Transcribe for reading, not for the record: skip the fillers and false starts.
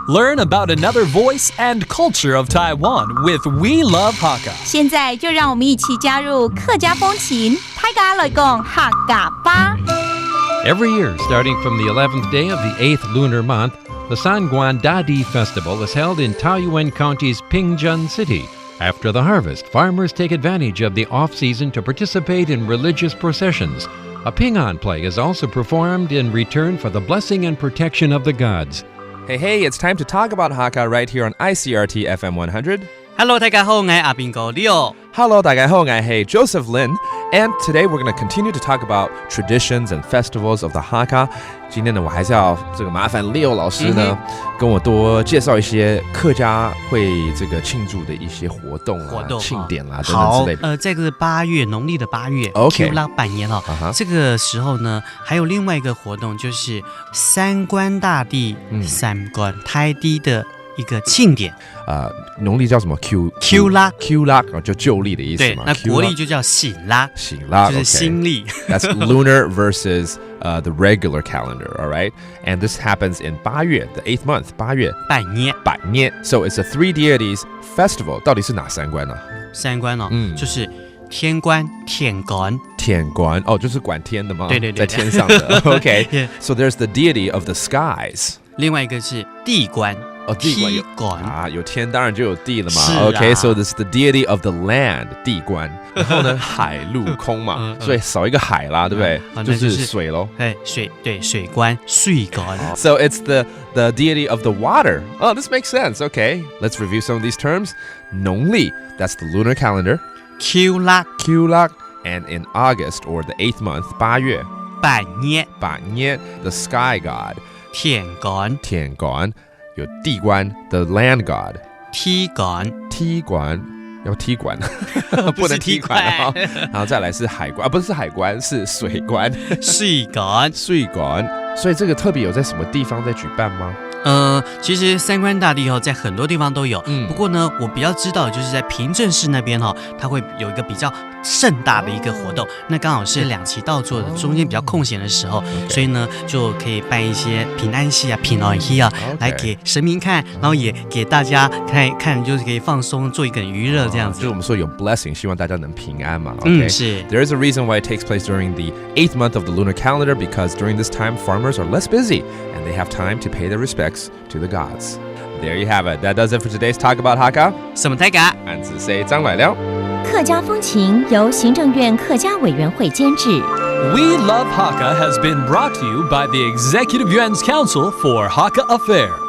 Learn about another voice and culture of Taiwan with We Love Hakka. 现在就让我们一起加入客家风情，大家来讲客家吧。Every year, starting from the 11th day of the 8th lunar month, the Sanguan Dadi Festival is held in Taoyuan County's Pingjun City. After the harvest, farmers take advantage of the off-season to participate in religious processions. A Ping-an play is also performed in return for the blessing and protection of the gods. Hey, it's time to talk about Hakka right here on ICRT FM 100. Hello， 大家好，我係阿邊個 Leo。Hello, 大家好，我係 Joseph Lin. And today we're going to continue to talk about traditions and festivals of the Hakka. 今天呢，我还是要麻烦 Leo 老师呢，跟我多介绍一些客家会庆祝的一些活动啊、庆典啦等等之类的。在这个8月，农历的8月 ，Q 拉百年哦。这个时候呢，还有另外一个活动，就是三官大帝三官太帝的一个庆典。农历叫什么 Q 拉就旧历的意思嘛。对，那国历就叫醒拉，就是新历。That's lunar versus the regular calendar, all right? And this happens in 8月 the 8th month, 8月百年。So it's a three deities festival. 到底是哪三官呢？三官哦，就是天官、天官哦，就是管天的吗？对，在天上的。Okay, so there's the deity of the skies. 另外一个是地官。地官啊，有天当然就有地了嘛。Okay, so this is the deity of the land, 地官。然后呢，海陆空嘛，所以少一个海啦，对不对？就是水咯。水官，水官。So it's the deity of the water. Oh, this makes sense. Okay, let's review some of these terms. 农历, that's the lunar calendar. Q 拉, and in August or the 8th month, 8月百年, the sky god. 天官。有地官 the land god. 踢官要踢馆不能踢馆啊。然后再来是海官不是海官，是水官。水官。所以这个特别有在什么地方在举办吗？其实三官大帝在很多地方都有，不过呢，我比较知道就是在平镇市那边它会有一个比较盛大的一个活动，那刚好是两期稻作的中间比较空闲的时候，所以呢就可以办一些平安戏啊、平安戏啊，来给神明看，然后也给大家看，就是可以放松，做一个娱乐这样子。就是我们说有 blessing， 希望大家能平安嘛。Okay? 是。There is a reason why it takes place during the 8th month of the lunar calendar because during this time farmers are less busy and they have time to pay their respects to the gods. There you have it. That does it for today's Talk About Hakka. 什么大家？俺只say 张来了。客家风情由行政院客家委员会监制。We Love Hakka has been brought to you by the Executive Yuan's Council for Hakka Affairs.